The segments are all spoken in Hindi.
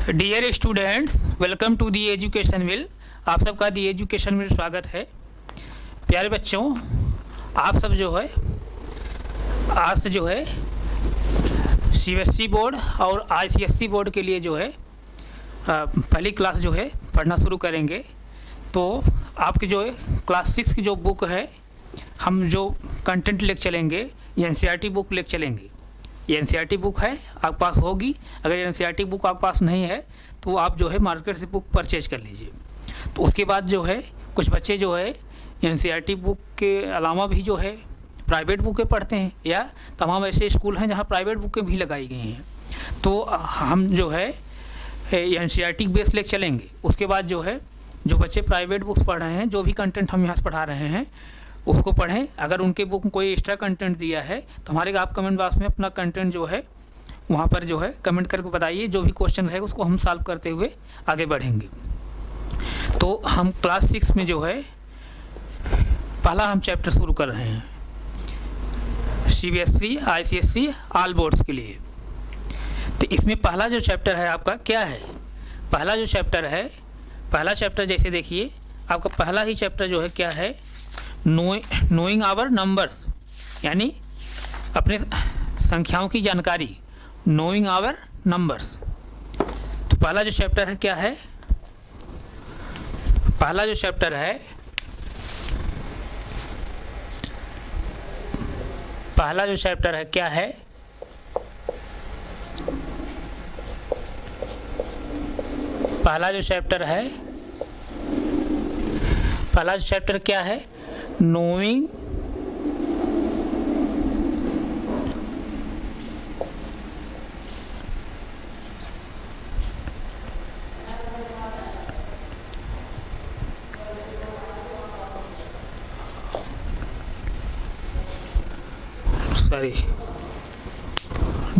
Dear students, welcome to the education will. आप सबका दी एजुकेशन विल स्वागत है। प्यारे बच्चों, आप सब जो है आज से जो है CBSE बोर्ड और ICSE बोर्ड के लिए जो है पहली क्लास जो है पढ़ना शुरू करेंगे। तो आपकी जो है क्लास 6 की जो बुक है, हम जो कंटेंट लेकर चलेंगे ये NCERT बुक लेकर चलेंगे। ये NCERT बुक है, आपके पास होगी। अगर NCERT बुक आपके पास नहीं है तो आप जो है मार्केट से बुक परचेज कर लीजिए। तो उसके बाद जो है कुछ बच्चे जो है NCERT बुक के अलावा भी जो है प्राइवेट बुकें पढ़ते हैं, या तमाम ऐसे स्कूल हैं जहाँ प्राइवेट बुकें भी लगाई गई हैं। तो हम जो है NCERT बेस लेकर चलेंगे। उसके बाद जो है जो बच्चे प्राइवेट बुक्स पढ़ रहे हैं, जो भी कंटेंट हम यहाँ से पढ़ा रहे हैं उसको पढ़ें। अगर उनके बुक में कोई एक्स्ट्रा कंटेंट दिया है तो हमारे आप कमेंट बॉक्स में अपना कंटेंट जो है वहाँ पर जो है कमेंट करके बताइए। जो भी क्वेश्चन रहेगा उसको हम सॉल्व करते हुए आगे बढ़ेंगे। तो हम क्लास 6 में जो है पहला हम चैप्टर शुरू कर रहे हैं CBSE ICSE ऑल बोर्ड्स के लिए। तो इसमें पहला जो चैप्टर है आपका क्या है? पहला जो चैप्टर है, पहला चैप्टर जैसे देखिए आपका पहला ही चैप्टर जो है क्या है, नोइंग आवर नंबर्स, यानी अपने संख्याओं की जानकारी। Knowing our numbers. तो पहला जो चैप्टर है क्या है? पहला जो चैप्टर है, पहला जो चैप्टर है क्या है? पहला जो चैप्टर है, पहला जो चैप्टर क्या है? Knowing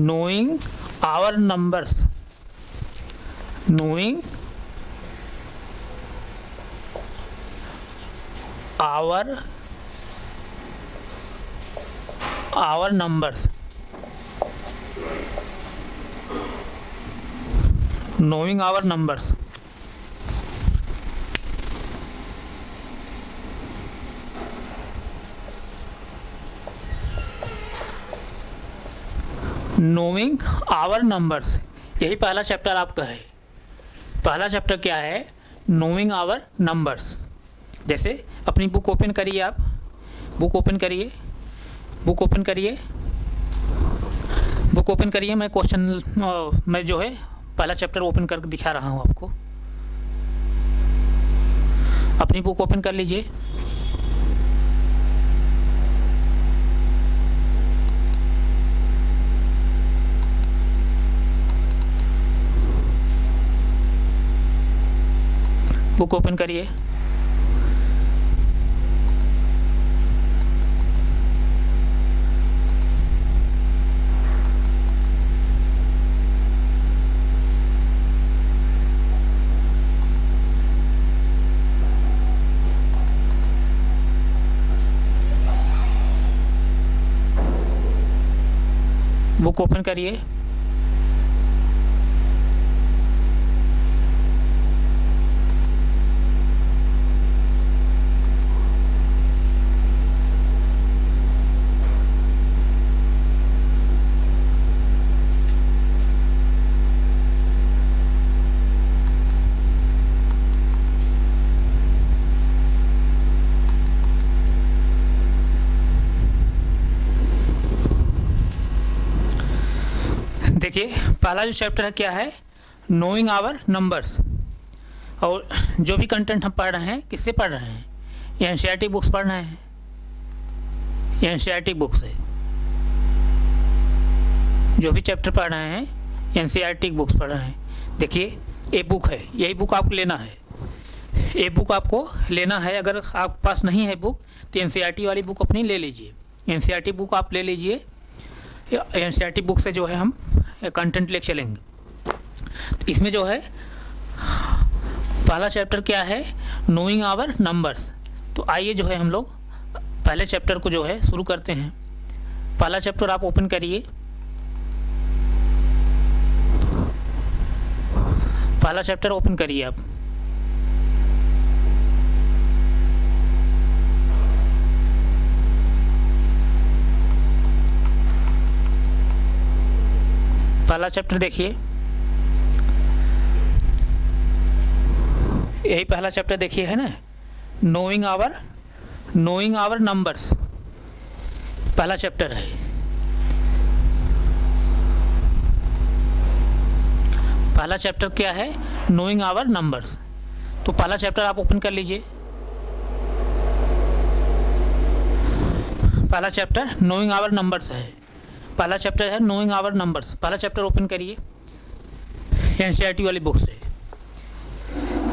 knowing our numbers, knowing our numbers, knowing our numbers। Knowing our numbers, यही पहला चैप्टर आपका है। पहला चैप्टर क्या है? Knowing our numbers. जैसे अपनी बुक ओपन करिए, आप बुक ओपन करिए, बुक ओपन करिए, बुक ओपन करिए। मैं क्वेश्चन मैं जो है पहला चैप्टर ओपन करके दिखा रहा हूँ आपको। अपनी बुक ओपन कर लीजिए। बुक ओपन करिए। बुक ओपन करिए। देखिए पहला जो चैप्टर है क्या है? Knowing our numbers. और जो भी कंटेंट हम पढ़ रहे हैं किससे पढ़ रहे हैं? ये NCERT बुक्स पढ़ रहे हैं। ये NCERT बुक्स है। जो भी चैप्टर पढ़ रहे हैं NCERT बुक्स पढ़ रहे हैं। देखिए ये बुक है, यही बुक आपको लेना है। ये बुक आपको लेना है। अगर आपके पास नहीं है बुक तो NCERT वाली बुक अपनी ले लीजिए। NCERT बुक आप ले लीजिए। NCERT बुक से जो है हम कंटेंट लेकर चलेंगे। इसमें जो है पहला चैप्टर क्या है? Knowing our numbers. तो आइए जो है हम लोग पहले चैप्टर को जो है शुरू करते हैं। पहला चैप्टर आप ओपन करिए। पहला चैप्टर ओपन करिए आप। पहला चैप्टर देखिए, यही पहला चैप्टर देखिए, है ना, नोइंग आवर नंबर्स, पहला चैप्टर है। पहला चैप्टर क्या है? Knowing our numbers. तो पहला चैप्टर आप ओपन कर लीजिए। पहला चैप्टर नोइंग आवर नंबर्स है, पहला चैप्टर है नोइंग आवर नंबर्स। पहला चैप्टर ओपन करिए एनसीईआरटी वाली बुक से।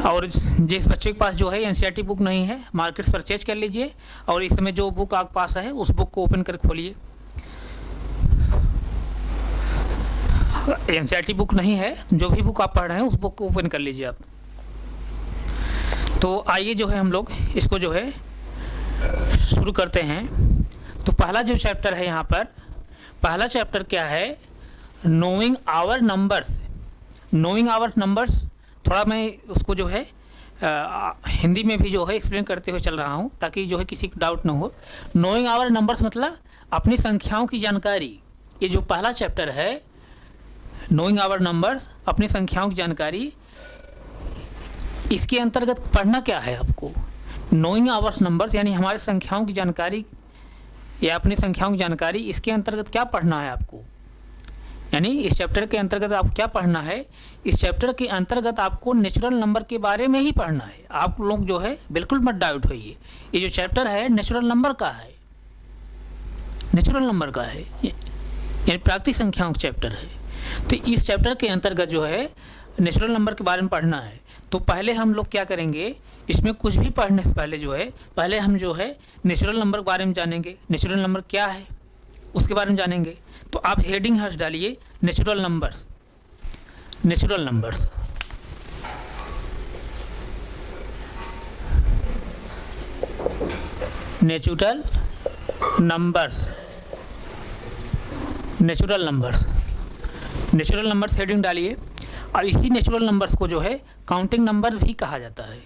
और जिस बच्चे के पास जो है एनसीईआरटी बुक नहीं है, मार्केट से परचेज कर लीजिए। और इस समय जो बुक आपके पास है उस बुक को ओपन कर खोलिए। एनसीईआरटी बुक नहीं है, जो भी बुक आप पढ़ रहे हैं उस बुक को ओपन कर लीजिए आप। तो आइए जो है हम लोग इसको जो है शुरू करते हैं। तो पहला जो चैप्टर है यहाँ पर, पहला चैप्टर क्या है? Knowing our numbers. Knowing our numbers थोड़ा मैं उसको जो है हिंदी में भी जो है एक्सप्लेन करते हुए चल रहा हूँ, ताकि जो है किसी को डाउट ना हो। नोइंग आवर नंबर्स मतलब अपनी संख्याओं की जानकारी। ये जो पहला चैप्टर है नोइंग आवर नंबर्स, अपनी संख्याओं की जानकारी, इसके अंतर्गत पढ़ना क्या है आपको? नोइंग आवर नंबर्स यानी हमारे संख्याओं की जानकारी या अपनी संख्याओं की जानकारी, इसके अंतर्गत क्या पढ़ना है आपको? यानी इस चैप्टर के अंतर्गत आपको क्या पढ़ना है? इस चैप्टर के अंतर्गत आपको नेचुरल नंबर के बारे में ही पढ़ना है। आप लोग जो है बिल्कुल मत डाउट होइए, ये जो चैप्टर है नेचुरल नंबर का है, नेचुरल नंबर का है, यानी प्राकृतिक संख्याओं का चैप्टर है। तो इस चैप्टर के अंतर्गत जो है नेचुरल नंबर के बारे में पढ़ना है। तो पहले हम लोग क्या करेंगे, इसमें कुछ भी पढ़ने से पहले जो है, पहले हम जो है नेचुरल नंबर के बारे में जानेंगे। नेचुरल नंबर क्या है उसके बारे में जानेंगे। तो आप हेडिंग हर्ष डालिए natural numbers, natural numbers. Natural numbers, natural numbers, natural numbers heading डालिए। और इसी नेचुरल नंबर्स को जो है काउंटिंग नंबर भी कहा जाता है।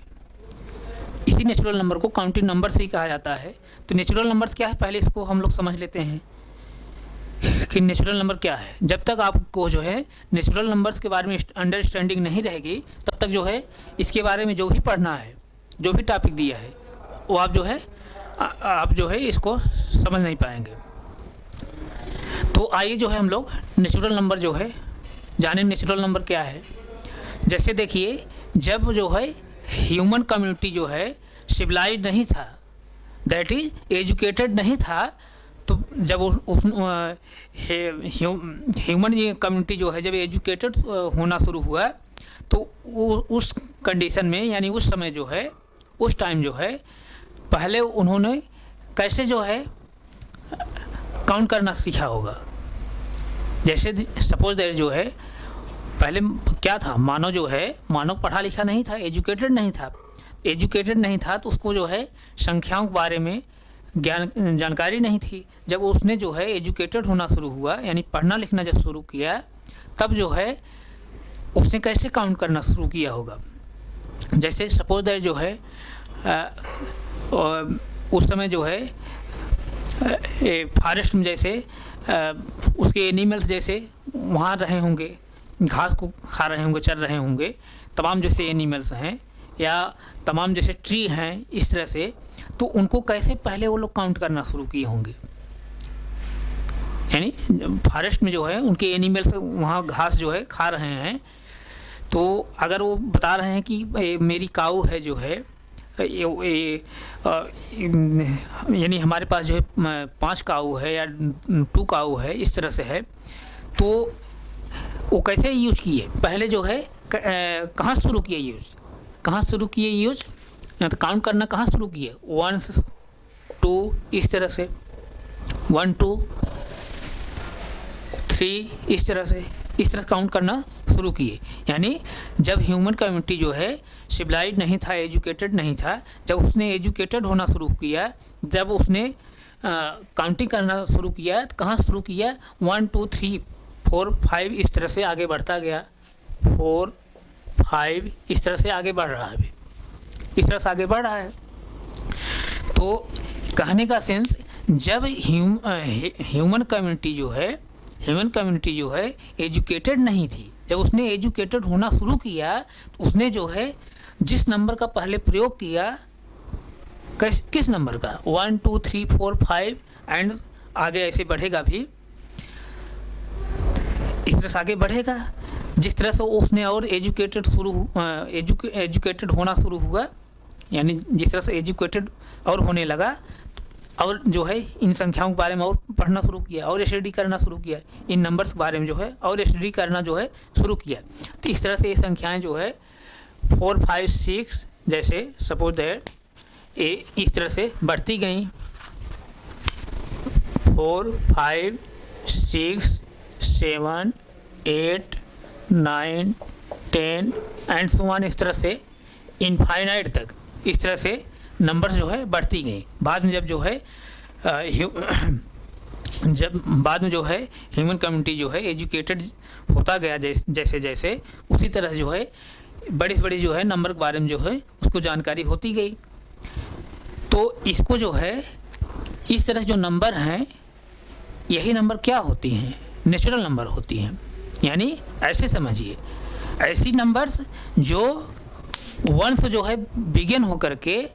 इसी नेचुरल नंबर को काउंटिंग नंबर्स भी कहा जाता है। तो नेचुरल नंबर्स क्या है, पहले इसको हम लोग समझ लेते हैं कि नेचुरल नंबर क्या है। जब तक आपको जो है नेचुरल नंबर्स के बारे में अंडरस्टैंडिंग नहीं रहेगी, तब तक जो है इसके बारे में जो भी पढ़ना है, जो भी टॉपिक दिया है, वो आप जो है इसको समझ नहीं पाएंगे। तो आइए जो है हम लोग नेचुरल नंबर जो है जाने, नेचुरल नंबर क्या है। जैसे देखिए, जब जो है ह्यूमन कम्युनिटी जो है सिविलाइज नहीं था, दैट इज एजुकेटेड नहीं था, तो जब ह्यूमन कम्युनिटी जो है जब एजुकेटेड होना शुरू हुआ, तो उस कंडीशन में यानी उस समय जो है, उस टाइम जो है, पहले उन्होंने कैसे जो है काउंट करना सीखा होगा। जैसे सपोज दैट जो है पहले क्या था, मानव जो है, मानव पढ़ा लिखा नहीं था, एजुकेटेड नहीं था। एजुकेटेड नहीं था तो उसको जो है संख्याओं के बारे में जानकारी नहीं थी। जब उसने जो है एजुकेटेड होना शुरू हुआ, यानी पढ़ना लिखना जब शुरू किया, तब जो है उसने कैसे काउंट करना शुरू किया होगा। जैसे सपोज दैट जो है उस समय जो है फॉरेस्ट में जैसे उसके एनिमल्स जैसे वहाँ रहे होंगे, घास को खा रहे होंगे, चर रहे होंगे, तमाम जैसे एनिमल्स हैं या तमाम जैसे ट्री हैं, इस तरह से। तो उनको कैसे पहले वो लोग काउंट करना शुरू किए होंगे, यानी फॉरेस्ट में जो है उनके एनिमल्स वहाँ घास जो है खा रहे हैं, तो अगर वो बता रहे हैं कि मेरी काऊ है जो है, यानी हमारे पास जो है 5 काऊ है या 2 काऊ है, इस तरह से है, तो वो कैसे यूज किए, पहले जो है कहाँ शुरू किए यूज, कहाँ शुरू किए यूज, तो काउंट करना कहाँ शुरू किए, 1 2 इस तरह से, 1 2 3 इस तरह काउंट करना शुरू किए। यानी जब ह्यूमन कम्युनिटी जो है सिविलाइज नहीं था, एजुकेटेड नहीं था, जब उसने एजुकेटेड होना शुरू किया, जब उसने काउंटिंग करना शुरू किया, तो कहाँ शुरू किया, 1 2 3 4 5 इस तरह से आगे बढ़ता गया, 4 5 इस तरह से आगे बढ़ रहा है, अभी इस तरह से आगे बढ़ रहा है। तो कहने का सेंस, जब ह्यूमन कम्युनिटी जो है एजुकेटेड नहीं थी, जब उसने एजुकेटेड होना शुरू किया तो उसने जो है जिस नंबर का पहले प्रयोग किया, किस नंबर का, 1 2 3 4 5 एंड आगे ऐसे बढ़ेगा भी, इस तरह से आगे बढ़ेगा। जिस तरह से उसने और एजुकेटेड होना शुरू हुआ, यानी जिस तरह से एजुकेटेड और होने लगा, और जो है इन संख्याओं के बारे में और पढ़ना शुरू किया और स्टडी करना शुरू किया, इन नंबर्स के बारे में जो है और स्टडी करना जो है शुरू किया। तो इस तरह से ये संख्याएं जो है 4 5 6 जैसे सपोज दैट इस तरह से बढ़ती गई, 4 5 6 7 8 9 10 एंड सो ऑन, इस तरह से इनफाइनाइट तक इस तरह से नंबर जो है बढ़ती गई। बाद में जब बाद में जो है ह्यूमन कम्युनिटी जो है एजुकेटेड होता गया, जैसे जैसे उसी तरह जो है बड़ी से बड़ी जो है नंबर के बारे में जो है उसको जानकारी होती गई। तो इसको जो है इस तरह जो नंबर हैं, यही नंबर क्या होती हैं, नेचुरल नंबर होती हैं। यानी ऐसे समझिए, ऐसी नंबर्स जो 1 से जो है बिगिन हो करके,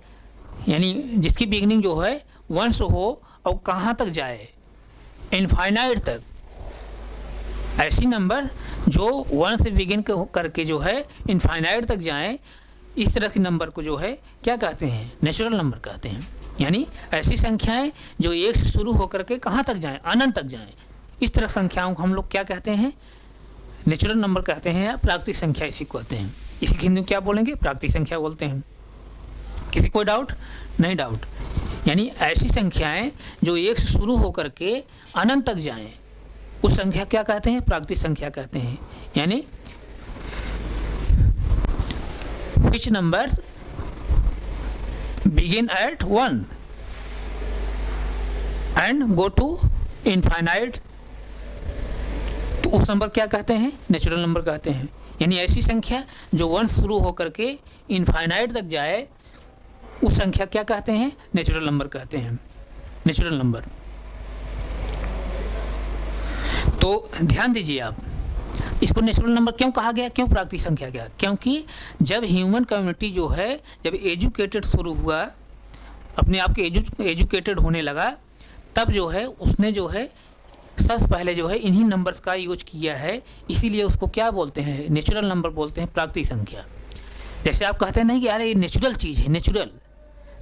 यानी जिसकी बिगिनिंग जो है 1 से हो और कहाँ तक जाए, इनफाइनाइट तक। ऐसी नंबर जो 1 से बिगिन करके जो है इनफाइनाइट तक जाएं, इस तरह के नंबर को जो है क्या कहते हैं, नेचुरल नंबर कहते हैं। यानी ऐसी संख्याएं जो 1 से शुरू होकर के कहाँ तक जाएं, अनंत तक जाएं, इस तरह संख्याओं को हम लोग क्या कहते हैं, नेचुरल नंबर कहते हैं या प्राकृतिक संख्या इसी को कहते हैं। इसी हिंदी में क्या बोलेंगे, प्राकृतिक संख्या बोलते हैं। किसी कोई डाउट? नहीं डाउट। यानी ऐसी संख्याएं जो 1 से शुरू होकर के अनंत तक जाएं, उस संख्या क्या कहते हैं, प्राकृतिक संख्या कहते हैं। यानी which numbers begin at 1 and go to infinite, तो उस नंबर क्या कहते हैं, नेचुरल नंबर कहते हैं। यानी ऐसी संख्या जो 1 शुरू होकर के इनफाइनाइट तक जाए, उस संख्या क्या कहते हैं, नेचुरल नंबर कहते हैं, नेचुरल नंबर। तो ध्यान दीजिए आप, इसको नेचुरल नंबर क्यों कहा गया, क्यों प्राकृतिक संख्या गया, क्योंकि जब ह्यूमन कम्युनिटी जो है जब एजुकेटेड शुरू हुआ, अपने आप के एजुकेटेड होने लगा, तब जो है उसने जो है सबसे पहले जो है इन्हीं नंबर्स का यूज किया है। इसीलिए उसको क्या बोलते हैं, नेचुरल नंबर बोलते हैं, प्राकृतिक संख्या। जैसे आप कहते हैं नहीं कि यार ये नेचुरल चीज़ है, नेचुरल।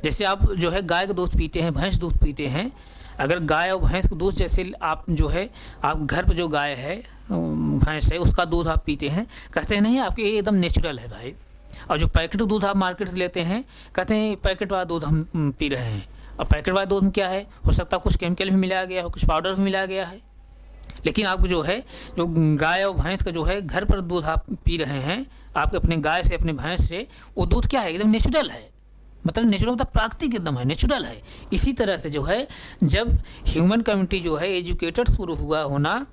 जैसे आप जो है गाय का दूध पीते हैं, भैंस दूध पीते हैं, अगर गाय और भैंस का दूध जैसे आप जो है आप घर पर जो गाय है भैंस है उसका दूध आप पीते हैं, कहते हैं नहीं आपके ये एकदम नेचुरल है भाई। और जो पैकेट दूध आप मार्केट से लेते हैं, कहते हैं पैकेट वाला दूध हम पी रहे हैं। और पैकेट वाला दूध में क्या है, हो सकता है कुछ केमिकल भी मिलाया गया हो, कुछ पाउडर भी मिलाया गया है। लेकिन आप जो है जो गाय और भैंस का जो है घर पर दूध आप पी रहे हैं, आपके अपने गाय से अपने भैंस से, वो दूध क्या है, एकदम नेचुरल है। मतलब नेचुरल मतलब प्राकृतिक एकदम है, नेचुरल है। इसी तरह से जो है जब ह्यूमन कम्युनिटी जो है एजुकेटेड शुरू हुआ होना,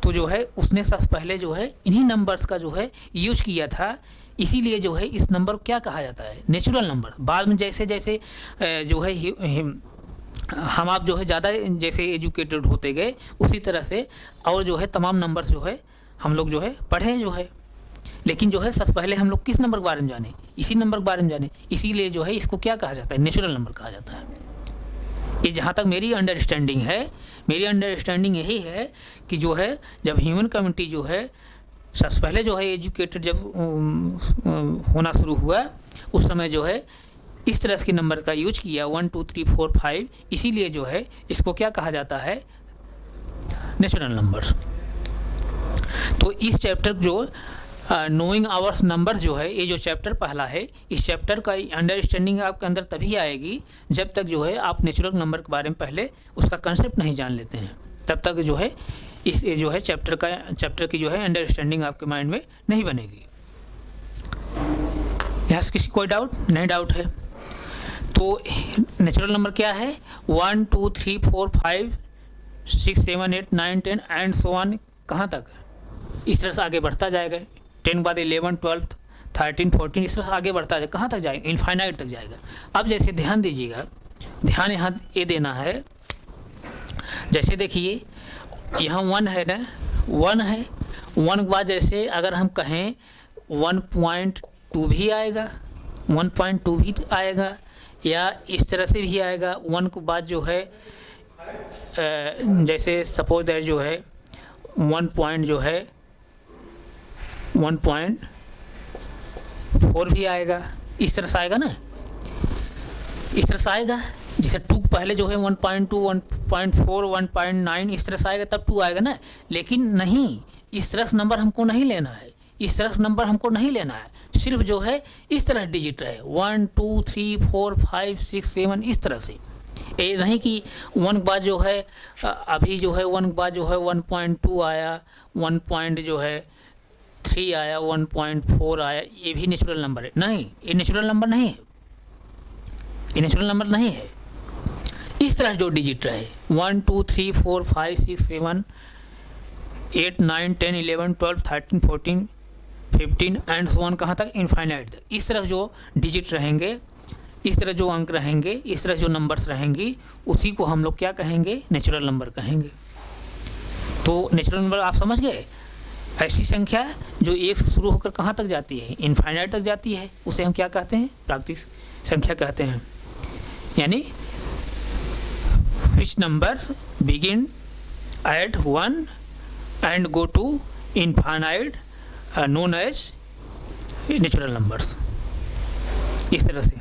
तो जो है उसने सबसे पहले जो है इन्हीं नंबर्स का जो है यूज किया था। इसीलिए जो है इस नंबर को क्या कहा जाता है, नेचुरल नंबर। बाद में जैसे जैसे जो है हम आप जो है ज़्यादा जैसे एजुकेटेड होते गए, उसी तरह से और जो है तमाम नंबर्स जो है हम लोग जो है पढ़े जो है। लेकिन जो है सबसे पहले हम लोग किस नंबर के बारे में जाने, इसी नंबर के बारे में जाने। इसीलिए जो है इसको क्या कहा जाता है, नेचुरल नंबर कहा जाता है। ये जहाँ तक मेरी अंडरस्टैंडिंग है, मेरी अंडरस्टैंडिंग यही है कि जो है जब ह्यूमन कम्युनिटी जो है सबसे पहले जो है एजुकेटेड जब होना शुरू हुआ, उस समय जो है इस तरह के नंबर का यूज किया 1 2 3 4 5। इसीलिए जो है इसको क्या कहा जाता है, नेचुरल नंबर। तो इस चैप्टर जो नोइंग आवर्स नंबर्स जो है, ये जो चैप्टर पहला है, इस चैप्टर का अंडरस्टैंडिंग आपके अंदर तभी आएगी जब तक जो है आप नेचुरल नंबर के बारे में पहले उसका कंसेप्ट नहीं जान लेते हैं। तब तक जो है इस जो है चैप्टर की जो है अंडरस्टैंडिंग आपके माइंड में नहीं बनेगी। यहाँ से किसी कोई डाउट? नहीं डाउट है। तो नेचुरल नंबर क्या है, 1 2 3 4 5 6 7 8 9 10 एंड सो ऑन, कहाँ तक, इस तरह से आगे बढ़ता जाएगा। 10 के बाद 11 12 13, 14 इस तरह से आगे बढ़ता है, कहाँ तक जाएगा, इनफाइनाइट तक जाएगा। अब जैसे ध्यान दीजिएगा, ध्यान यहाँ ये देना है, जैसे देखिए यहाँ 1 है ना, 1 है, 1 के बाद जैसे अगर हम कहें 1.2 भी आएगा, 1.2 भी आएगा, या इस तरह से भी आएगा। 1 के बाद जो है जैसे सपोज दैट जो है 1 जो है 1.4 भी आएगा, इस तरह से आएगा ना, इस तरह से आएगा। जैसे 2 पहले जो है 1.2, 1.4, 1.9 इस तरह से आएगा, तब 2 आएगा ना। लेकिन नहीं, इस तरह से नंबर हमको नहीं लेना है, इस तरह से नंबर हमको नहीं लेना है, सिर्फ जो है इस तरह डिजिट रहे, 1 2 3 4 5 6 7 इस तरह से। ये नहीं कि 1 के बाद जो है अभी जो है 1 के बाद जो है 1.2 आया, 1 जो है 3 आया, 1.4 आया, ये भी नेचुरल नंबर है। नहीं, ये नेचुरल नंबर नहीं है, ये नेचुरल नंबर नहीं है। इस तरह जो डिजिट रहे 1 2 3 4 5 6 7 8 9 10 11 12 13 14 15 एंड सो ऑन, कहाँ तक, इनफाइनाइट तक। इस तरह जो डिजिट रहेंगे, इस तरह जो अंक रहेंगे, इस तरह जो नंबर्स रहेंगी, उसी को हम लोग क्या कहेंगे, नेचुरल नंबर कहेंगे। तो नेचुरल नंबर आप समझ गए, ऐसी संख्या जो 1 से शुरू होकर कहाँ तक जाती है, इनफाइनाइट तक जाती है, उसे हम क्या कहते हैं, प्राकृतिक संख्या कहते हैं। यानी which numbers begin at 1 and go to infinite known as natural numbers, इस तरह से।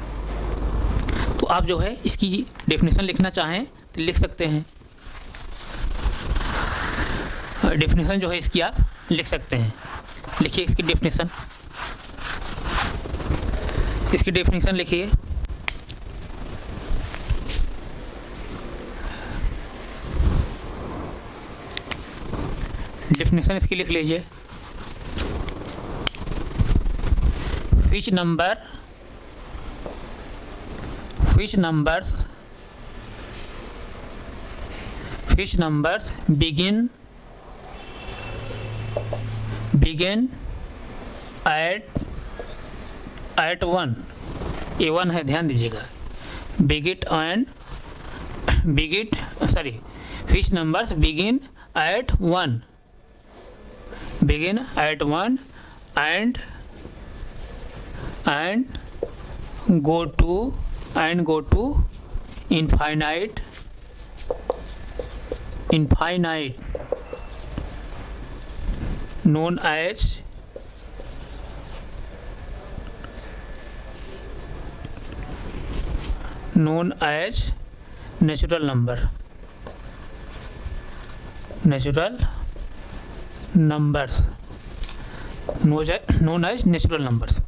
तो आप जो है इसकी डेफिनेशन लिखना चाहें तो लिख सकते हैं, डेफिनेशन जो है इसकी आप लिख सकते हैं। लिखिए इसकी डेफिनेशन, इसकी डेफिनेशन लिखिए। डेफिनेशन इसकी लिख लीजिए, which numbers begin at 1, ये 1 है, ध्यान दीजिएगा, which numbers begin at 1 and go to infinite known as natural numbers। known as natural numbers।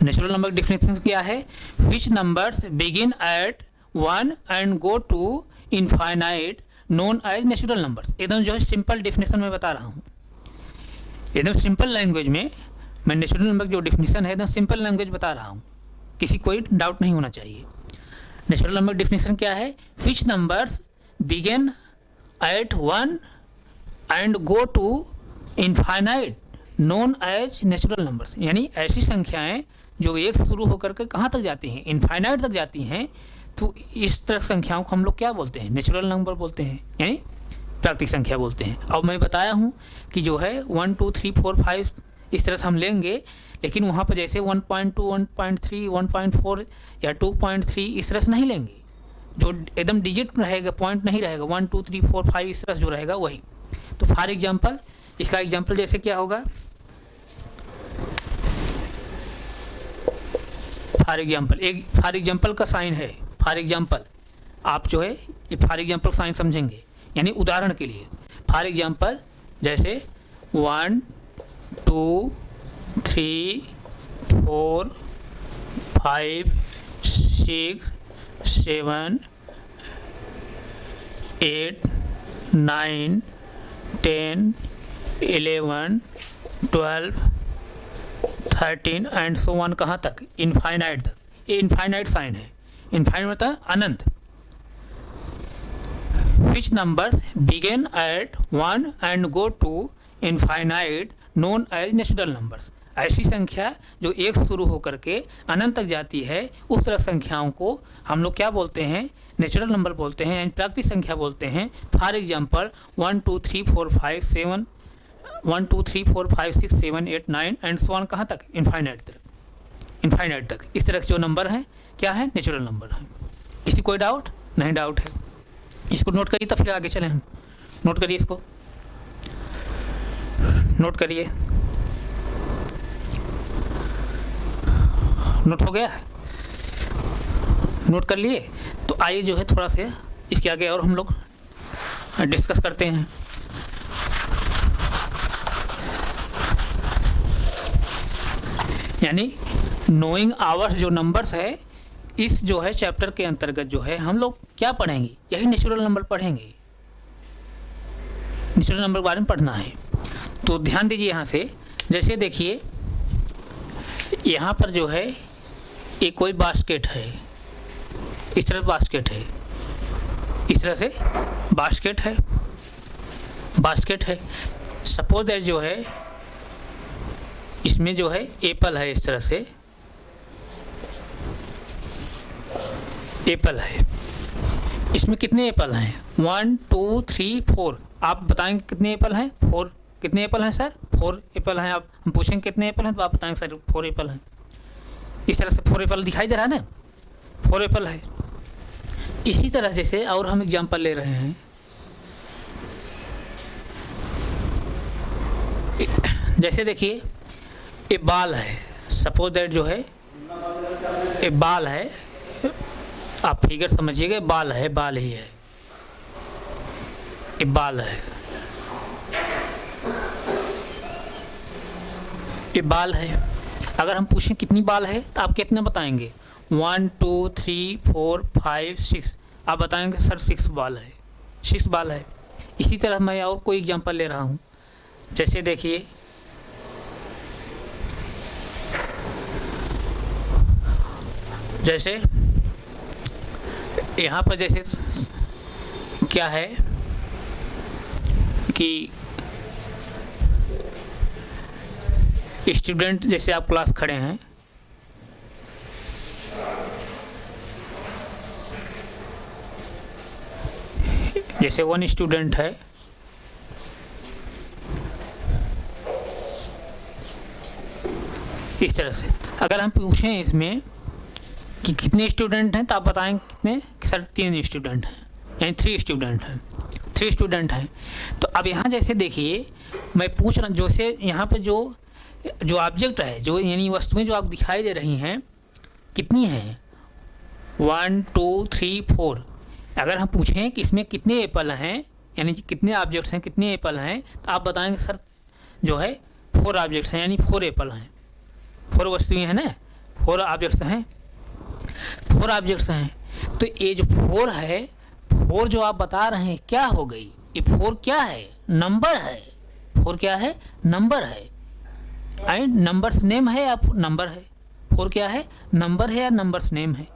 Natural number की डेफिनेशन क्या है, which numbers begin at 1 and go to infinite known as natural numbers। एकदम जो है सिंपल डेफिनेशन में बता रहा हूँ, एकदम सिंपल लैंग्वेज में मैं नेचुरल नंबर की जो डेफिनेशन है एकदम सिंपल लैंग्वेज बता रहा हूँ, किसी कोई डाउट नहीं होना चाहिए। नेचुरल नंबर डेफिनेशन क्या है, which numbers begin at 1 and go to infinite known as natural numbers। यानी ऐसी संख्याएं जो 1 से शुरू होकर के कहाँ तक जाती हैं, इनफाइनाइट तक जाती हैं, तो इस तरह संख्याओं को हम लोग क्या बोलते हैं, नेचुरल नंबर बोलते हैं, यानी प्राकृतिक संख्या बोलते हैं। अब मैं बताया हूँ कि जो है 1 2 3 4 5 इस तरह से हम लेंगे, लेकिन वहाँ पर जैसे 1.2 1.3 1.4 या 2.3 इस तरह से नहीं लेंगे, जो एकदम डिजिट रहेगा, पॉइंट नहीं रहेगा, 1 2 3 4 5 इस तरह जो रहेगा वही। तो फॉर एग्जाम्पल, इसका एग्जाम्पल जैसे क्या होगा, फॉर एग्जाम्पल का साइन है, फॉर एग्जाम्पल आप जो है ये फॉर एग्जाम्पल साइन समझेंगे, यानी उदाहरण के लिए। फॉर एग्जाम्पल जैसे 1 2 3 4 5 6 7 8 9 10 11 12 13 एंड सो वन, कहाँ तक, इनफाइनाइट तक। ये इनफाइनाइट साइन है, इनफाइनाइट मतलब अनंत। which numbers begin at 1 and go to infinite known as natural numbers। ऐसी संख्या जो एक शुरू होकर के अनंत तक जाती है, उस तरह संख्याओं को हम लोग क्या बोलते हैं, नेचुरल नंबर बोलते हैं, यानी प्राकृतिक संख्या बोलते हैं। For example 1 2 3 4 5 7 1 2 3 4 5 6 7 8 9 and so on, कहाँ तक, इनफाइनाइट तक। इस तरह के जो नंबर हैं क्या है, नेचुरल नंबर है। किसी कोई डाउट नहीं? डाउट है, इसको नोट करिए, तब फिर आगे चलें हम। नोट करिए, इसको नोट करिए। नोट हो गया है? नोट कर लिए? तो आइए जो है थोड़ा सा इसके आगे और हम लोग डिस्कस करते हैं। यानी नोइंग आवर्स जो नंबर्स है, इस जो है चैप्टर के अंतर्गत जो है हम लोग क्या पढ़ेंगे, यही नेचुरल नंबर पढ़ेंगे। नेचुरल नंबर के बारे में पढ़ना है। तो ध्यान दीजिए यहाँ से, जैसे देखिए यहाँ पर जो है एक कोई बास्केट है, इस तरह बास्केट है, इस तरह से बास्केट है। सपोज दैट जो है इसमें जो है एप्पल है, इस तरह से एप्पल है। इसमें कितने एप्पल हैं? 1 2 3 4। आप बताएंगे कितने एप्पल हैं? 4। कितने एप्पल हैं सर? 4 एप्पल हैं। आप हम पूछेंगे कितने एप्पल हैं, तो आप बताएंगे सर 4 एप्पल हैं। इस तरह से 4 एप्पल दिखाई दे रहा है ना, 4 एप्पल है। इसी तरह जैसे और हम एग्जांपल ले रहे हैं, जैसे देखिए एक बाल है। सपोज दैट जो है एक बाल है, आप फिगर समझिएगा, बाल है, बाल ही है, एक बाल है, ये बाल है। अगर हम पूछें कितनी बाल है, तो आप कितने बताएंगे? 1 2 3 4 5 6। आप बताएंगे सर 6 बाल है, 6 बाल है। इसी तरह मैं और कोई एग्जांपल ले रहा हूँ। जैसे देखिए जैसे यहाँ पर जैसे क्या है कि स्टूडेंट, जैसे आप क्लास खड़े हैं, जैसे 1 स्टूडेंट है, इस तरह से। अगर हम पूछें इसमें कि कितने स्टूडेंट हैं, तो आप बताएंगे कितने? सर 3 स्टूडेंट हैं, यानी 3 स्टूडेंट हैं। तो अब यहाँ जैसे देखिए मैं पूछ रहा, जैसे यहाँ पे जो ऑब्जेक्ट है, जो यानी वस्तुएं जो आप दिखाई दे रही हैं, कितनी हैं? 1 2 3 4। अगर हम पूछें कि इसमें कितने एप्पल हैं, यानी कितने ऑब्जेक्ट्स हैं, कितने एप्पल हैं, तो आप बताएंगे सर जो है 4 ऑब्जेक्ट्स हैं, यानी 4 एप्पल हैं। 4 वस्तुएं हैं ना, 4 ऑब्जेक्ट्स हैं, 4 ऑब्जेक्ट्स हैं। तो ये जो 4 है, 4 जो आप बता रहे हैं क्या हो गई? ये 4 क्या है? नंबर है। 4 क्या है? नंबर है। एंड नंबर्स नेम है या नंबर है? 4 क्या है? नंबर है या नंबर्स नेम है?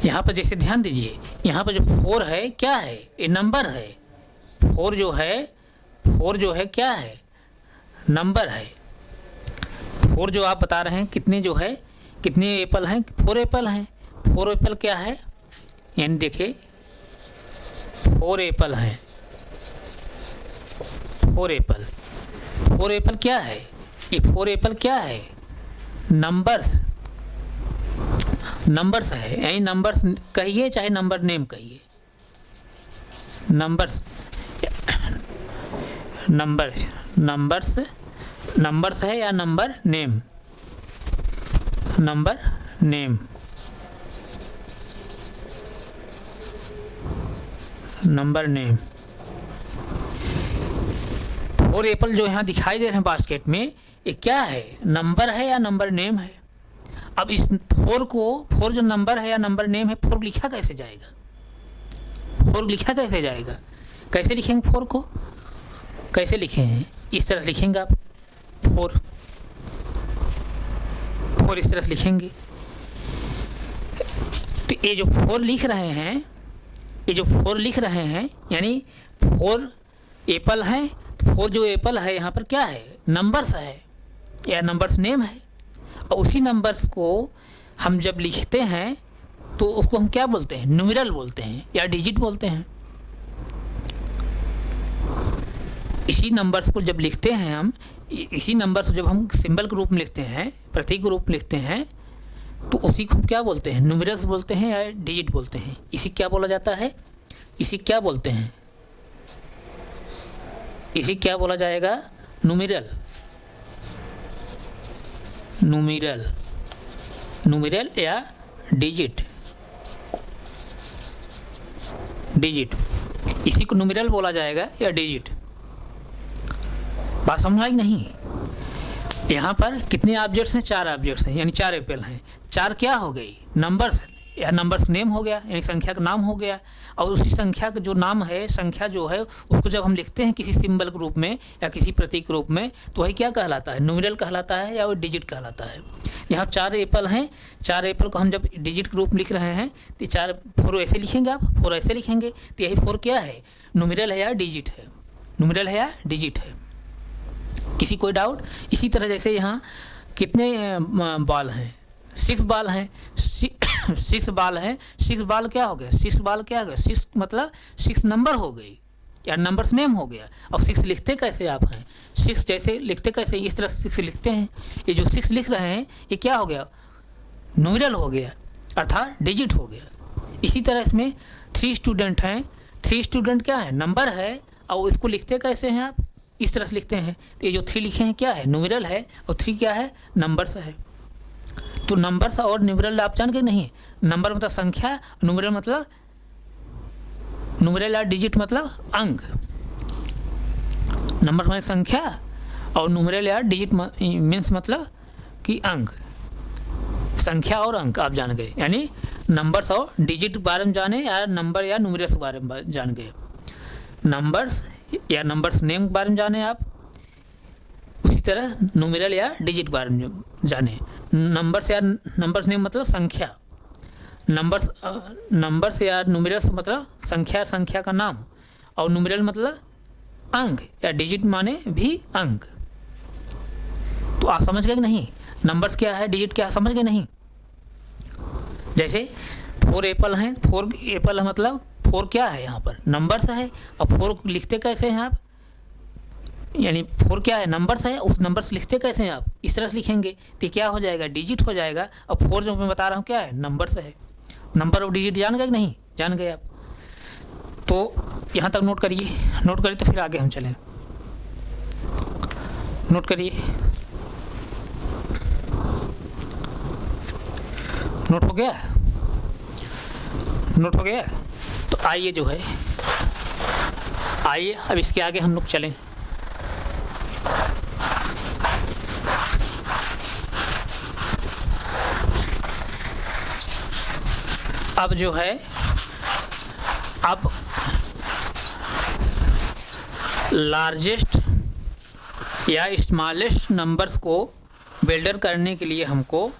यहाँ पर जैसे ध्यान दीजिए, यहाँ पर जो 4 है क्या है? ये नंबर है। 4 जो है क्या है? नंबर है। 4 जो आप बता रहे हैं कितने जो है, कितने एप्पल हैं? 4 एप्पल हैं। 4 एप्पल क्या है? यानी देखिए 4 एप्पल हैं, 4 एप्पल क्या है? ये 4 एप्पल क्या है? नंबर्स है, यानी नंबर्स कहिए चाहे नंबर नेम कहिए, नंबर्स है या number name? Number name, number name. 4 Apple जो यहाँ दिखाई दे रहे हैं बास्केट में, ये क्या है? नंबर है या नंबर नेम है? अब इस 4 जो नंबर है या नंबर नेम है, 4 लिखा कैसे जाएगा? 4 लिखा कैसे जाएगा? कैसे लिखेंगे 4 को? कैसे लिखे हैं? इस तरह लिखेंगे आप 4 इस तरह से लिखेंगे। तो ये जो 4 लिख रहे हैं, यानी 4 एप्पल हैं, 4 जो एप्पल है यहाँ पर क्या है, नंबर्स है या नंबर्स नेम है। और उसी नंबर्स को हम जब लिखते हैं तो उसको हम क्या बोलते हैं, न्यूमेरल बोलते हैं या डिजिट बोलते हैं। इसी नंबर्स को जब लिखते हैं हम, इसी नंबर्स को जब हम सिंबल के रूप में लिखते हैं, प्रतीक रूप में लिखते हैं, तो उसी को हम क्या बोलते हैं, न्यूमेरल्स बोलते हैं या डिजिट बोलते हैं। इसी क्या बोला जाता है, इसी क्या बोलते हैं, इसी क्या बोला जाएगा, न्यूमेरल। न्यूमेरल, न्यूमेरल या डिजिट, डिजिट, इसी को न्यूमेरल बोला जाएगा या डिजिट। बात समझ आई नहीं। यहाँ पर कितने ऑब्जेक्ट्स हैं, 4 ऑब्जेक्ट्स हैं, यानी 4 एप्पल हैं। 4 क्या हो गई, नंबर्स या नंबर्स नेम हो गया, यानी संख्या का नाम हो गया। और उसी संख्या का जो नाम है, संख्या जो है, उसको जब हम लिखते हैं किसी सिंबल के रूप में या किसी प्रतीक के रूप में, तो वही क्या कहलाता है, न्यूमेरल कहलाता है या वो डिजिट कहलाता है। यहाँ 4 एप्पल हैं, 4 एप्पल को हम जब डिजिट के रूप में लिख रहे हैं तो 4 ऐसे लिखेंगे आप, 4 ऐसे लिखेंगे, तो यही 4 क्या है, न्यूमेरल है या डिजिट है, न्यूमेरल है या डिजिट है। किसी कोई डाउट। इसी तरह जैसे यहाँ कितने बाल हैं, 6 बाल हैं, 6 बाल हैं, 6 बाल क्या हो गया, 6 बाल क्या हो गया, 6 मतलब 6 नंबर हो गई या नंबर्स नेम हो गया। और 6 लिखते कैसे आप हैं, 6 जैसे लिखते कैसे, इस तरह 6 लिखते हैं। ये जो 6 लिख रहे हैं ये क्या हो गया, न्यूमेरल हो गया, अर्थात डिजिट हो गया। इसी तरह इसमें 3 स्टूडेंट हैं, 3 स्टूडेंट क्या है, नंबर है, और इसको लिखते कैसे हैं आप, इस तरह से लिखते हैं। तो ये जो 3 लिखे हैं क्या है, न्यूमेरल है, और 3 क्या है, नंबर्स है। तो नंबर्स और न्यूमेरल आप जान के नहीं, नंबर मतलब संख्या, न्यूमेरल मतलब, न्यूमेरल या डिजिट मतलब अंक। नंबर मतलब संख्या और न्यूमेरल या डिजिट मीन्स मतलब कि अंक, संख्या और अंक आप जान गए। यानी नंबर्स और डिजिट के बारे में जाने या नंबर या न्यूमेरल्स के बारे में जान गए। नंबर्स या नंबर्स नेम के बारे में जाने आप, उसी तरह न्यूमेरल या डिजिट के बारे में जाने। नंबर्स या नंबर्स नेम मतलब संख्या, नंबर्स या न्यूमेरल्स मतलब संख्या, संख्या का नाम, और न्यूमेरल मतलब अंक या डिजिट माने भी अंक। तो आप समझ गए कि नहीं, नंबर्स क्या है, डिजिट क्या है, समझ गए नहीं। जैसे 4 एप्पल हैं, 4 एप्पल है मतलब 4 क्या है, यहाँ पर नंबर्स है, और 4 लिखते कैसे हैं आप, यानी 4 क्या है, नंबर्स है, उस नंबर्स लिखते कैसे हैं आप, इस तरह से लिखेंगे तो क्या हो जाएगा, डिजिट हो जाएगा। और 4 जो मैं बता रहा हूँ क्या है, नंबर्स है। नंबर और डिजिट जान गए कि नहीं, जान गए आप। तो यहाँ तक नोट करिए, नोट करिए तो फिर आगे हम चलें। नोट करिए, नोट हो गया, नोट हो गया। तो आइए जो है, आइए अब इसके आगे हम लोग चलें। अब जो है, अब लार्जेस्ट या स्मॉलेस्ट नंबर्स को बिल्डर करने के लिए हमको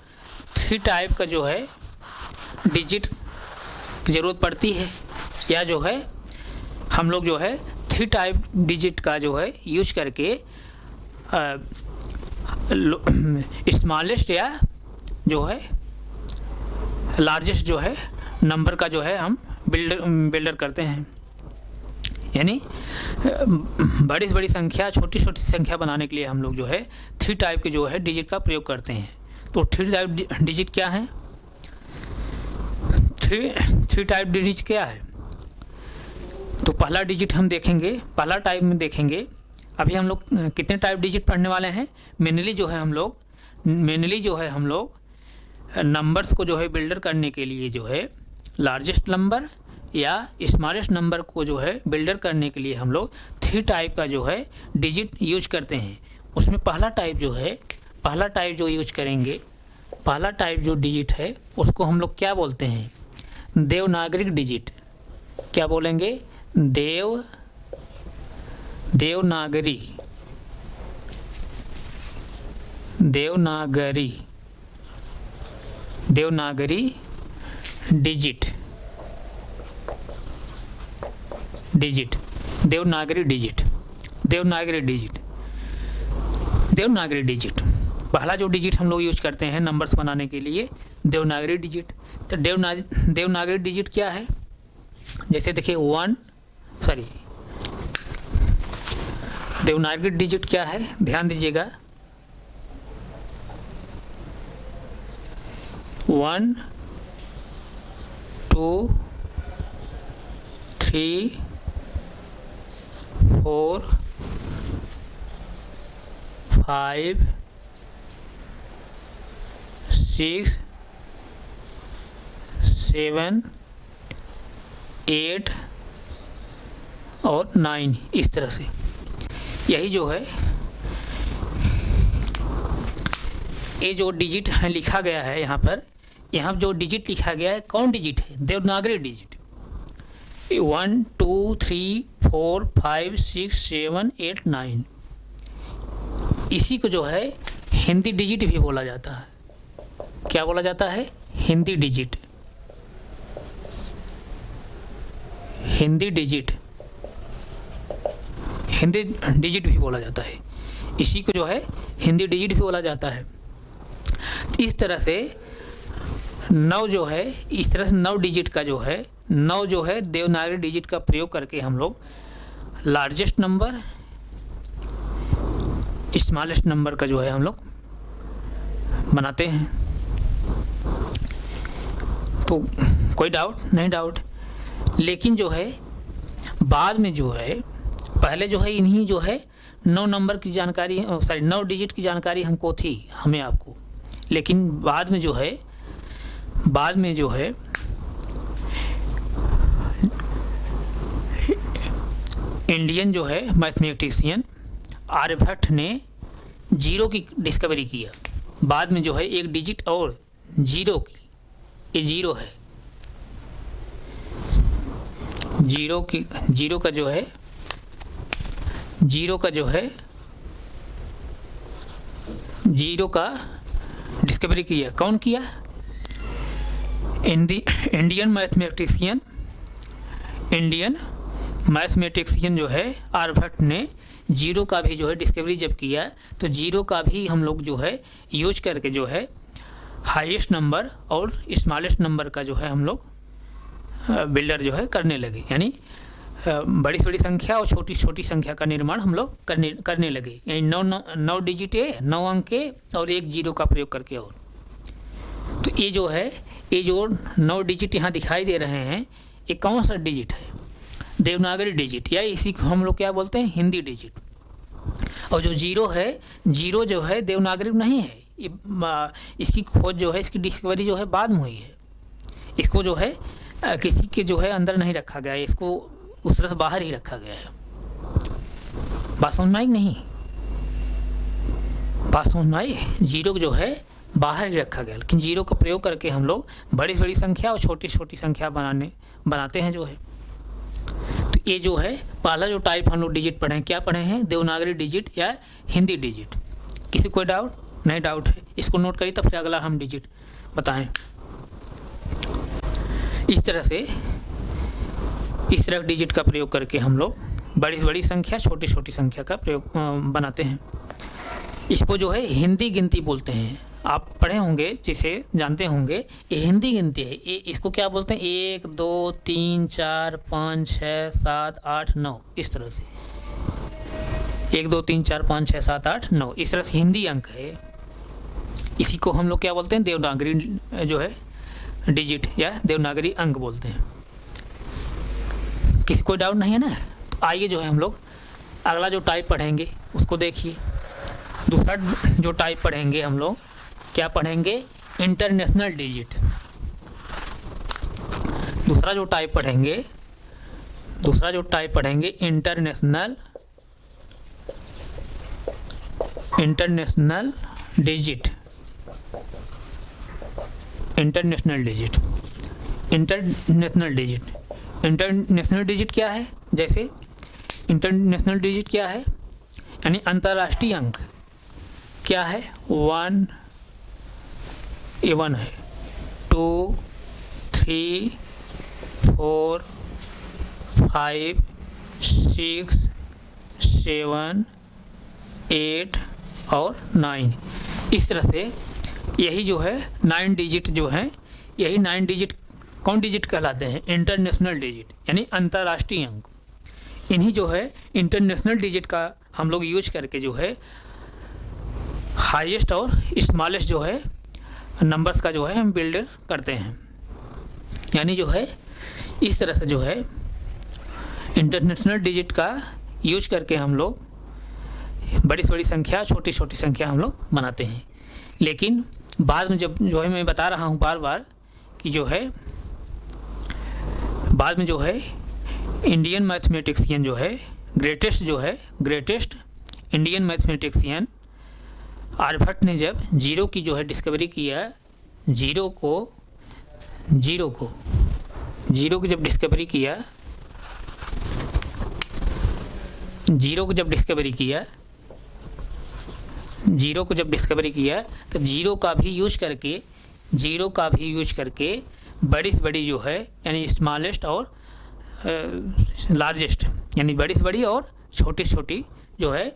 3 टाइप का जो है डिजिट की ज़रूरत पड़ती है, या जो है हम लोग जो है 3 टाइप डिजिट का जो है यूज करके स्मॉलेस्ट या जो है लार्जेस्ट जो है नंबर का जो है हम बिल्डर करते हैं। यानी बड़ी से बड़ी संख्या, छोटी छोटी संख्या बनाने के लिए हम लोग जो है 3 टाइप के जो है डिजिट का प्रयोग करते हैं। तो 3 टाइप डिजिट क्या है, 3 टाइप डिजिट क्या है। तो पहला डिजिट हम देखेंगे, पहला टाइप में देखेंगे। अभी हम लोग कितने टाइप डिजिट पढ़ने वाले हैं, मेनली जो है हम लोग नंबर्स को जो है बिल्डर करने के लिए जो है लार्जेस्ट नंबर या स्मॉलेस्ट नंबर को जो है बिल्डर करने के लिए हम लोग 3 टाइप का जो है डिजिट यूज करते हैं। उसमें पहला टाइप जो यूज करेंगे, पहला टाइप जो डिजिट है उसको हम लोग क्या बोलते हैं, देवनागरी डिजिट। क्या बोलेंगे, Devanagari digit, Devanagari digit. Devanagari digit. Devanagari digit पहला जो डिजिट हम लोग यूज करते हैं नंबर्स बनाने के लिए, देवनागरी डिजिट। तो देवनागरी डिजिट क्या है? जैसे देखिए देवनागरी डिजिट क्या है, ध्यान दीजिएगा। 1 2 3 4 5 6 7 8 और 9, इस तरह से। यही जो है ये जो डिजिट है लिखा गया है यहाँ पर, यहाँ जो डिजिट लिखा गया है कौन डिजिट है? देवनागरी डिजिट। 1 2 3 4 5 6 7 8 9, इसी को जो है हिंदी डिजिट भी बोला जाता है। क्या बोला जाता है? Hindi digit. Hindi digit, Hindi digit भी बोला जाता है। इसी को जो है हिंदी डिजिट भी बोला जाता है। इस तरह से 9 जो है, इस तरह से 9 डिजिट का जो है 9 जो है देवनागरी डिजिट का प्रयोग करके हम लोग लार्जेस्ट नंबर, स्मॉलेस्ट नंबर का जो है हम लोग बनाते हैं। तो कोई डाउट नहीं? डाउट। लेकिन जो है बाद में जो है, पहले जो है इन्हीं जो है 9 नंबर की जानकारी, 9 डिजिट की जानकारी हमको थी, हमें आपको। लेकिन बाद में जो है इंडियन जो है मैथमेटिशियन आर्यभट्ट ने जीरो की डिस्कवरी किया। बाद में जो है एक डिजिट और जीरो की, ये जीरो है, जीरो का जो डिस्कवरी किया। कौन किया? इंडियन मैथमेटिशियन जो है आर्यभट्ट ने जीरो का भी जो है डिस्कवरी जब किया, तो जीरो का भी हम लोग जो है यूज करके जो है हाईएस्ट नंबर और स्मॉलेस्ट नंबर का जो है हम लोग बिल्डर जो है करने लगे। यानी बड़ी बड़ी संख्या और छोटी छोटी संख्या का निर्माण हम लोग करने लगे। यानी 9 डिजिट है, 9 अंक के और एक जीरो का प्रयोग करके। और तो ये जो 9 डिजिट यहाँ दिखाई दे रहे हैं, ये कौन सा डिजिट है? देवनागरी डिजिट, या इसी को हम लोग क्या बोलते हैं? हिंदी डिजिट। और जो जीरो है, जीरो जो है देवनागरी नहीं है। इसकी खोज जो है, इसकी डिस्कवरी जो है बाद में हुई है। इसको जो है किसी के जो है अंदर नहीं रखा गया है, इसको उस तरह से बाहर ही रखा गया है। बात समझ में आई नहीं? बात समझ में आई? जीरो जो है बाहर ही रखा गया, लेकिन जीरो का प्रयोग करके हम लोग बड़ी बड़ी संख्या और छोटी छोटी संख्या बनाते हैं जो है। तो ये जो है पहला जो टाइप हम लोग डिजिट पढ़े हैं, क्या पढ़े हैं? देवनागरी डिजिट या हिंदी डिजिट। किसी कोई डाउट? नहीं डाउट है, इसको नोट करिए, तब फिर अगला हम डिजिट बताएं। इस तरह डिजिट का प्रयोग करके हम लोग बड़ी बड़ी संख्या छोटी छोटी संख्या का प्रयोग बनाते हैं। इसको जो है हिंदी गिनती बोलते हैं। आप पढ़े होंगे, जिसे जानते होंगे, ये हिंदी गिनती है। ये इसको क्या बोलते हैं? 1 2 3 4 5 6 7 8 9, इस तरह से 1 2 3 4 5 6 7 8 9, इस तरह से हिंदी अंक है। इसी को हम लोग क्या बोलते हैं? देवनागरी जो है डिजिट या देवनागरी अंक बोलते हैं। किसी कोई डाउट नहीं है ना? तो आइए जो है हम लोग अगला जो टाइप पढ़ेंगे उसको देखिए। दूसरा जो टाइप पढ़ेंगे हम लोग, क्या पढ़ेंगे? International digit. दूसरा जो टाइप पढ़ेंगे इंटरनेशनल डिजिट। इंटरनेशनल डिजिट क्या है? जैसे इंटरनेशनल डिजिट क्या है? यानी अंतर्राष्ट्रीय अंक क्या है? 1 ये 1 है, 2 3 4 5 6 7, 8 और 9। इस तरह से यही जो है 9 डिजिट जो हैं, यही 9 डिजिट कौन डिजिट कहलाते हैं? इंटरनेशनल डिजिट, यानी अंतर्राष्ट्रीय अंक। इन्हीं जो है इंटरनेशनल डिजिट का हम लोग यूज करके जो है हाईएस्ट और स्मॉलेस्ट जो है नंबर्स का जो है हम बिल्डर करते हैं। यानी जो है इस तरह से जो है इंटरनेशनल डिजिट का यूज करके हम लोग बड़ी से बड़ी संख्या, छोटी छोटी संख्या हम लोग बनाते हैं। लेकिन बाद में जब जो है मैं बता रहा हूँ बार बार कि जो है बाद में जो है इंडियन मैथमेटिक्सियन जो है ग्रेटेस्ट इंडियन मैथमेटिक्सियन आर्यभट्ट ने जब जीरो की जो है डिस्कवरी किया, जीरो की जब डिस्कवरी किया, जीरो को जब डिस्कवरी किया तो जीरो का भी यूज करके बड़ी से बड़ी जो है यानी स्मॉलेस्ट और लार्जेस्ट, यानी बड़ी से बड़ी और छोटी छोटी जो है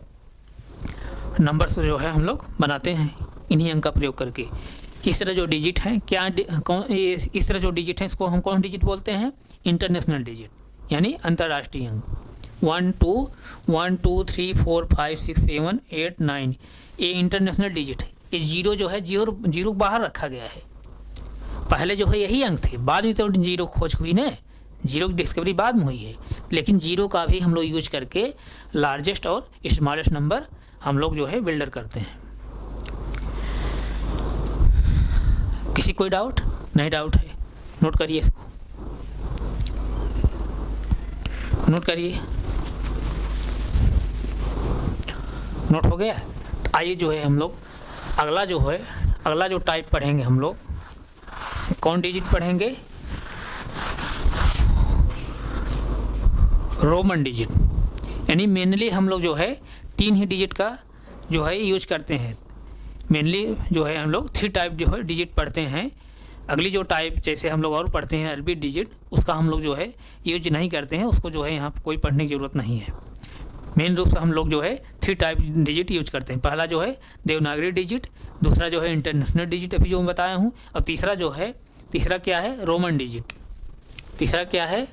नंबर्स जो है हम लोग बनाते हैं इन्हीं अंक का प्रयोग करके। इस तरह जो डिजिट हैं इस तरह जो डिजिट हैं इसको हम कौन डिजिट बोलते हैं? इंटरनेशनल डिजिट, यानी अंतर्राष्ट्रीय अंक। 1 2 3 4 5 6 7 8 9 ये इंटरनेशनल डिजिट है। ये जीरो जो है जीरो बाहर रखा गया है। पहले जो है यही अंक थे, बाद में तो जीरो खोज हुई ना, जीरो की डिस्कवरी बाद में हुई है। लेकिन जीरो का भी हम लोग यूज करके लार्जेस्ट और स्मॉलेस्ट नंबर हम लोग जो है बिल्डर करते हैं। किसी कोई डाउट? नहीं डाउट है, नोट करिए इसको, नोट करिए। नोट हो गया? तो आइए जो है हम लोग अगला जो टाइप पढ़ेंगे हम लोग, कौन डिजिट पढ़ेंगे? Roman digit. यानी मेनली हम लोग जो है 3 ही डिजिट का जो है यूज करते हैं। मेनली जो है हम लोग 3 टाइप जो है डिजिट पढ़ते हैं। अगली जो टाइप जैसे हम लोग और पढ़ते हैं अरबी डिजिट, उसका हम लोग जो है यूज नहीं करते हैं, उसको जो है यहाँ कोई पढ़ने की ज़रूरत नहीं है। मेन रूप से हम लोग जो है 3 टाइप डिजिट यूज करते हैं। पहला जो है देवनागरी डिजिट, दूसरा जो है इंटरनेशनल डिजिट अभी जो मैं बताया हूँ, और तीसरा क्या है? Roman digit. तीसरा क्या है?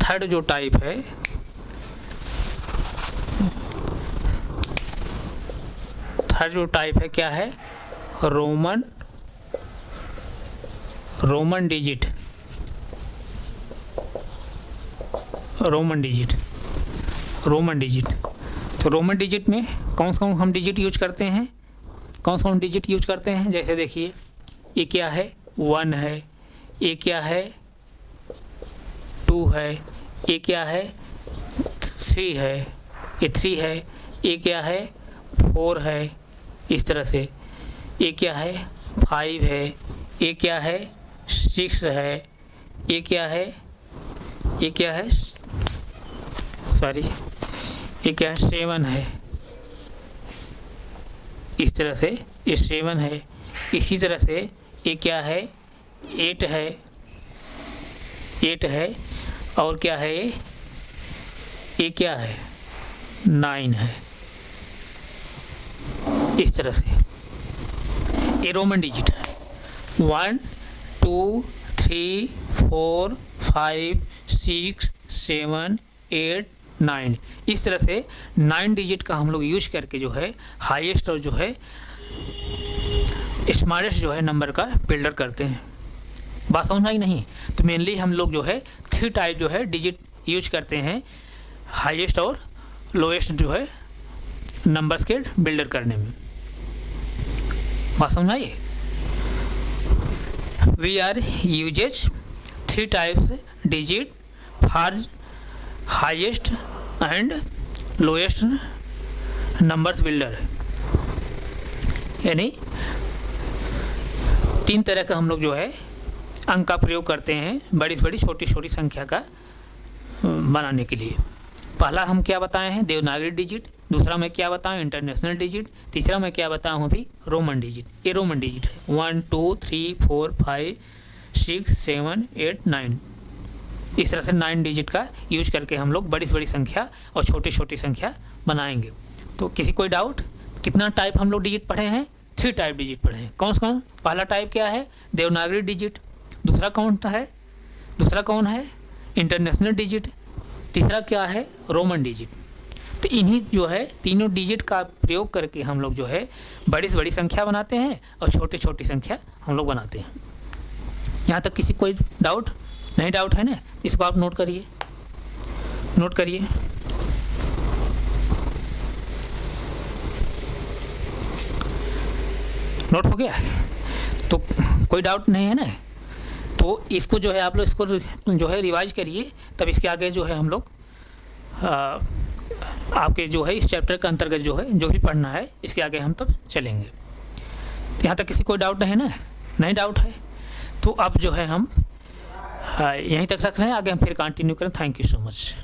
थर्ड जो टाइप है क्या है? Roman digit. तो रोमन डिजिट में कौन सा हम डिजिट यूज करते हैं? जैसे देखिए ये क्या है? 1 है, ये क्या है? 2 है, ये क्या है? 3 है, ये 3 है, ये क्या है? 4 है। इस तरह से ये क्या है? 5 है, ये क्या है? 6 है, ये क्या है? ये क्या है? 7 है। इस तरह से ये 7 है। इसी तरह से ये क्या है? 8 है और क्या है? ये क्या है? 9 है। इस तरह से ये रोमन डिजिट है। 1 2 3 4 5 6 7 8 9 इस तरह से 9 डिजिट का हम लोग यूज करके जो है हाईएस्ट और जो है स्मॉलेस्ट जो है नंबर का बिल्डर करते हैं। बात समझ आई नहीं? तो मेनली हम लोग जो है 3 टाइप जो है डिजिट यूज करते हैं हाईएस्ट और लोएस्ट जो है नंबर्स के बिल्डर करने में। बात समझ आई? We are uses 3 types digit for highest and lowest numbers builder. यानी 3 तरह का हम लोग जो है अंक का प्रयोग करते हैं बड़ी से बड़ी छोटी छोटी संख्या का बनाने के लिए। पहला हम क्या बताए हैं? देवनागरी डिजिट। दूसरा मैं क्या बताऊँ? International digit. तीसरा मैं क्या बताऊँ अभी? Roman digit. ये रोमन डिजिट है। 1 2 3 4 5 6 7 8 9। इस तरह से 9 डिजिट का यूज करके हम लोग बड़ी से बड़ी संख्या और छोटी छोटी संख्या बनाएंगे। तो किसी कोई डाउट? कितना टाइप हम लोग डिजिट पढ़े हैं? 3 टाइप डिजिट पढ़े हैं। कौन कौन? पहला टाइप क्या है? देवनागरी डिजिट। दूसरा कौन है? International digit. तीसरा क्या है? Roman digit. तो इन्हीं जो है तीनों डिजिट का प्रयोग करके हम लोग जो है बड़ी से बड़ी संख्या बनाते हैं और छोटी छोटी संख्या हम लोग बनाते हैं। यहाँ तक किसी कोई डाउट? नहीं डाउट है ना? इसको आप नोट करिए। नोट हो गया? तो कोई डाउट नहीं है ना? तो इसको जो है आप लोग इसको जो है रिवाइज करिए, तब इसके आगे जो है हम लोग आपके जो है इस चैप्टर के अंतर्गत जो है जो भी पढ़ना है इसके आगे हम तब चलेंगे। तो यहाँ तक किसी कोई डाउट नहीं है ना? नहीं डाउट है तो अब जो है हम यहीं तक रख रहे हैं, आगे हम फिर कंटिन्यू करें। Thank you so much.